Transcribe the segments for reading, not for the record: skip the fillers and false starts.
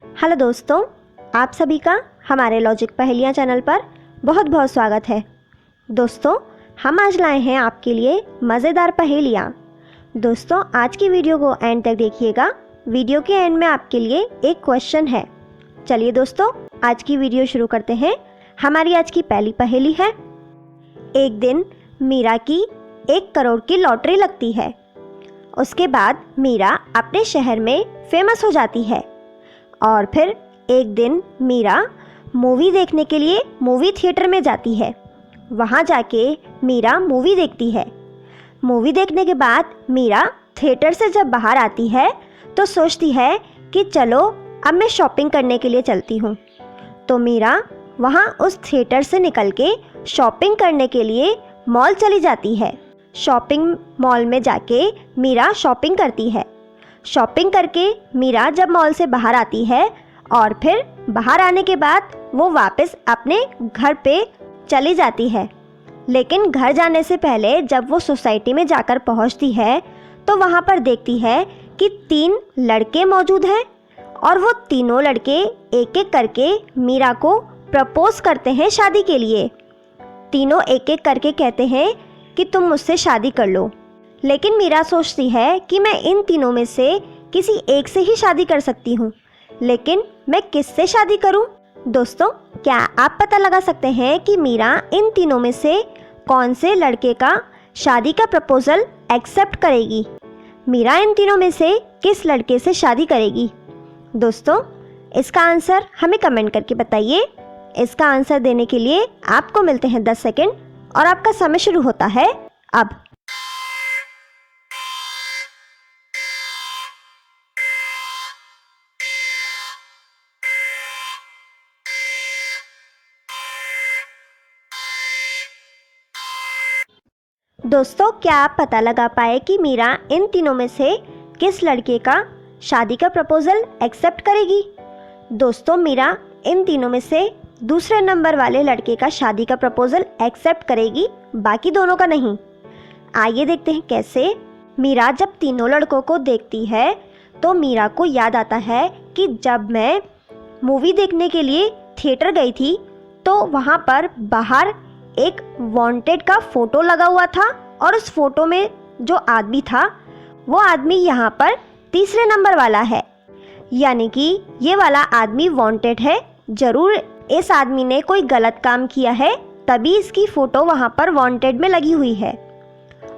Hello दोस्तों, आप सभी का हमारे लॉजिक पहेलियाँ चैनल पर बहुत बहुत स्वागत है। दोस्तों, हम आज लाए हैं आपके लिए मज़ेदार पहेलियाँ। दोस्तों, आज की वीडियो को एंड तक देखिएगा। वीडियो के एंड में आपके लिए एक क्वेश्चन है। चलिए दोस्तों, आज की वीडियो शुरू करते हैं। हमारी आज की पहली पहेली है। एक दिन मीरा की 1 करोड़ की लॉटरी लगती है। उसके बाद मीरा अपने शहर में फेमस हो जाती है और फिर एक दिन मीरा मूवी देखने के लिए मूवी थिएटर में जाती है। वहाँ जाके मीरा मूवी देखती है। मूवी देखने के बाद मीरा थिएटर से जब बाहर आती है तो सोचती है कि चलो अब मैं शॉपिंग करने के लिए चलती हूँ। तो मीरा वहाँ उस थिएटर से निकल के शॉपिंग करने के लिए मॉल चली जाती है। शॉपिंग मॉल में जाके मीरा शॉपिंग करती है। शॉपिंग करके मीरा जब मॉल से बाहर आती है और फिर बाहर आने के बाद वो वापस अपने घर पे चली जाती है। लेकिन घर जाने से पहले जब वो सोसाइटी में जाकर पहुंचती है तो वहां पर देखती है कि 3 लड़के मौजूद हैं और वो तीनों लड़के एक एक करके मीरा को प्रपोज करते हैं शादी के लिए। तीनों एक एक करके कहते हैं कि तुम मुझसे शादी कर लो। लेकिन मीरा सोचती है कि मैं इन तीनों में से किसी एक से ही शादी कर सकती हूँ, लेकिन मैं किससे शादी करूँ? दोस्तों, क्या आप पता लगा सकते हैं कि मीरा इन तीनों में से कौन से लड़के का शादी का प्रपोजल एक्सेप्ट करेगी? मीरा इन तीनों में से किस लड़के से शादी करेगी? दोस्तों, इसका आंसर हमें कमेंट करके बताइए। इसका आंसर देने के लिए आपको मिलते हैं 10 सेकेंड और आपका समय शुरू होता है अब। दोस्तों, क्या आप पता लगा पाए कि मीरा इन तीनों में से किस लड़के का शादी का प्रपोजल एक्सेप्ट करेगी? दोस्तों, मीरा इन तीनों में से दूसरे नंबर वाले लड़के का शादी का प्रपोजल एक्सेप्ट करेगी, बाकी दोनों का नहीं। आइए देखते हैं कैसे। मीरा जब तीनों लड़कों को देखती है तो मीरा को याद आता है कि जब मैं मूवी देखने के लिए थिएटर गई थी तो वहाँ पर बाहर एक वांटेड का फोटो लगा हुआ था और उस फोटो में जो आदमी था वो आदमी यहाँ पर तीसरे नंबर वाला है। यानी कि ये वाला आदमी वांटेड है। ज़रूर इस आदमी ने कोई गलत काम किया है, तभी इसकी फ़ोटो वहाँ पर वांटेड में लगी हुई है।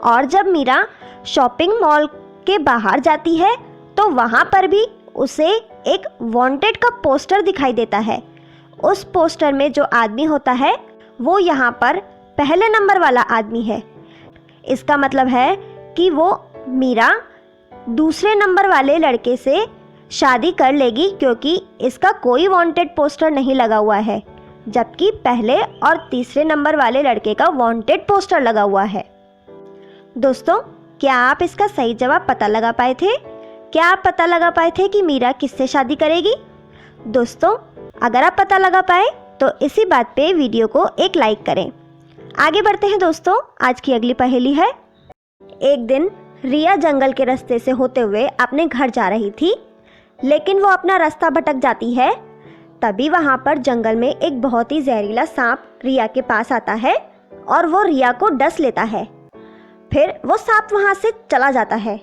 और जब मीरा शॉपिंग मॉल के बाहर जाती है तो वहाँ पर भी उसे एक वांटेड का पोस्टर दिखाई देता है। उस पोस्टर में जो आदमी होता है वो यहाँ पर पहले नंबर वाला आदमी है। इसका मतलब है कि वो मीरा दूसरे नंबर वाले लड़के से शादी कर लेगी, क्योंकि इसका कोई वांटेड पोस्टर नहीं लगा हुआ है, जबकि पहले और तीसरे नंबर वाले लड़के का वांटेड पोस्टर लगा हुआ है। दोस्तों, क्या आप इसका सही जवाब पता लगा पाए थे? क्या आप पता लगा पाए थे कि मीरा किससे शादी करेगी? दोस्तों, अगर आप पता लगा पाए तो इसी बात पे वीडियो को एक लाइक करें। आगे बढ़ते हैं दोस्तों। आज की अगली पहेली है। एक दिन रिया जंगल के रास्ते से होते हुए अपने घर जा रही थी, लेकिन वो अपना रास्ता भटक जाती है। तभी वहाँ पर जंगल में एक बहुत ही जहरीला सांप रिया के पास आता है और वो रिया को डस लेता है। फिर वो सांप वहाँ से चला जाता है।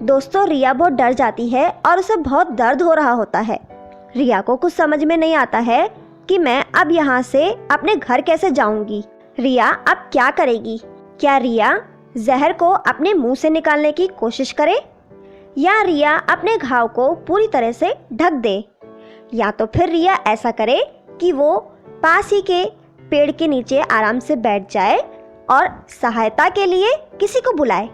दोस्तों, रिया बहुत डर जाती है और उसे बहुत दर्द हो रहा होता है। रिया को कुछ समझ में नहीं आता है कि मैं अब यहाँ से अपने घर कैसे जाऊंगी। रिया अब क्या करेगी? क्या रिया जहर को अपने मुंह से निकालने की कोशिश करे, या रिया अपने घाव को पूरी तरह से ढक दे, या तो फिर रिया ऐसा करे कि वो पास ही के पेड़ के नीचे आराम से बैठ जाए और सहायता के लिए किसी को बुलाए?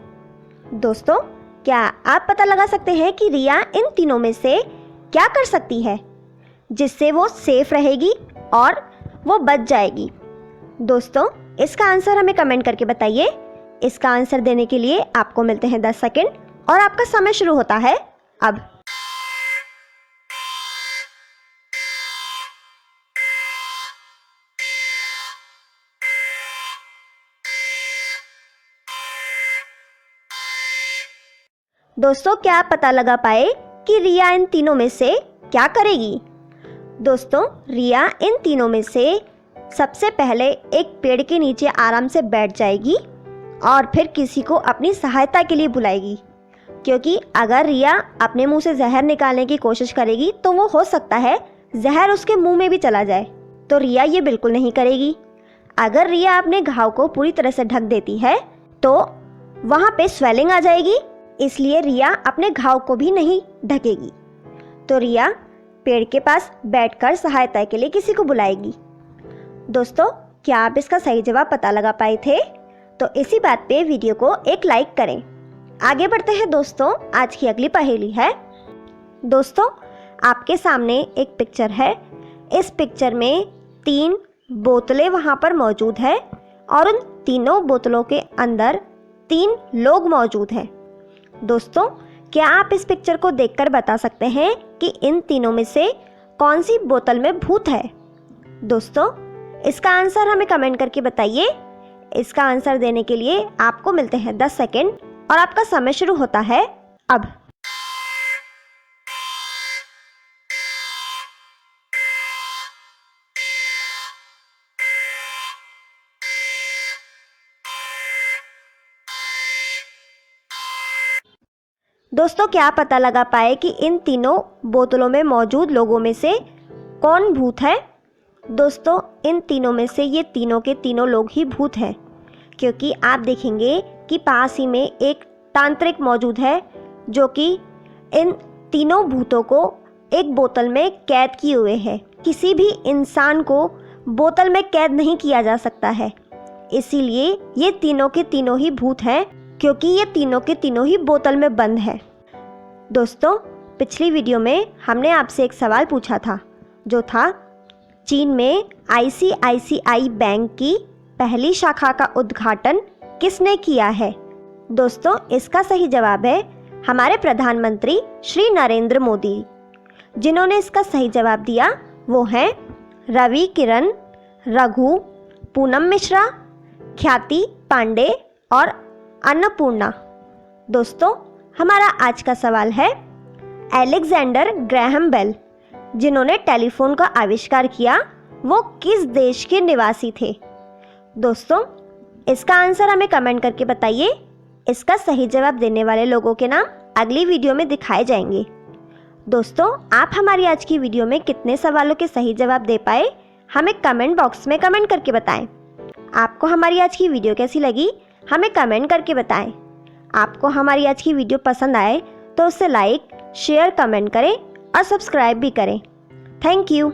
दोस्तों, क्या आप पता लगा सकते हैं कि रिया इन तीनों में से क्या कर सकती है जिससे वो सेफ रहेगी और वो बच जाएगी? दोस्तों, इसका आंसर हमें कमेंट करके बताइए। इसका आंसर देने के लिए आपको मिलते हैं 10 सेकेंड और आपका समय शुरू होता है अब। दोस्तों, क्या आप पता लगा पाए कि रिया इन तीनों में से क्या करेगी। दोस्तों, रिया इन तीनों में से सबसे पहले एक पेड़ के नीचे आराम से बैठ जाएगी और फिर किसी को अपनी सहायता के लिए बुलाएगी, क्योंकि अगर रिया अपने मुंह से जहर निकालने की कोशिश करेगी तो वो हो सकता है जहर उसके मुंह में भी चला जाए, तो रिया ये बिल्कुल नहीं करेगी। अगर रिया अपने घाव को पूरी तरह से ढक देती है तो वहाँ पे स्वेलिंग आ जाएगी, इसलिए रिया अपने घाव को भी नहीं ढकेगी। तो रिया पेड़ के पास बैठकर सहायता के लिए किसी को बुलाएगी। दोस्तों, क्या आप इसका सही जवाब पता लगा पाए थे? तो इसी बात पे वीडियो को एक लाइक करें। आगे बढ़ते हैं दोस्तों, आज की अगली पहेली है। दोस्तों, आपके सामने एक पिक्चर है। इस पिक्चर में 3 बोतलें वहाँ पर मौजूद है और उन तीनों बोतलों के अंदर 3 लोग मौजूद हैं। दोस्तों, क्या आप इस पिक्चर को देखकर बता सकते हैं कि इन तीनों में से कौन सी बोतल में भूत है? दोस्तों, इसका आंसर हमें कमेंट करके बताइए। इसका आंसर देने के लिए आपको मिलते हैं 10 सेकंड और आपका समय शुरू होता है अब। दोस्तों, क्या पता लगा पाए कि इन तीनों बोतलों में मौजूद लोगों में से कौन भूत है? दोस्तों, इन तीनों में से ये तीनों के तीनों लोग ही भूत हैं, क्योंकि आप देखेंगे कि पास ही में एक तांत्रिक मौजूद है जो कि इन तीनों भूतों को एक बोतल में कैद किए हुए है। किसी भी इंसान को बोतल में कैद नहीं किया जा सकता है, इसीलिए ये तीनों के तीनों ही भूत हैं, क्योंकि ये तीनों के तीनों ही बोतल में बंद है। दोस्तों, पिछली वीडियो में हमने आपसे एक सवाल पूछा था, जो था चीन में ICICI बैंक की पहली शाखा का उद्घाटन किसने किया है? दोस्तों, इसका सही जवाब है हमारे प्रधानमंत्री श्री नरेंद्र मोदी। जिन्होंने इसका सही जवाब दिया वो हैं रवि किरण, रघु, पूनम मिश्रा, ख्याति पांडे और अन्नपूर्णा। दोस्तों, हमारा आज का सवाल है अलेक्जेंडर ग्रैहम बेल, जिन्होंने टेलीफोन का आविष्कार किया, वो किस देश के निवासी थे? दोस्तों, इसका आंसर हमें कमेंट करके बताइए। इसका सही जवाब देने वाले लोगों के नाम अगली वीडियो में दिखाए जाएंगे। दोस्तों, आप हमारी आज की वीडियो में कितने सवालों के सही जवाब दे पाए, हमें कमेंट बॉक्स में कमेंट करके बताएं। आपको हमारी आज की वीडियो कैसी लगी, हमें कमेंट करके बताएं। आपको हमारी आज की वीडियो पसंद आए तो उसे लाइक, शेयर, कमेंट करें और सब्सक्राइब भी करें। Thank you.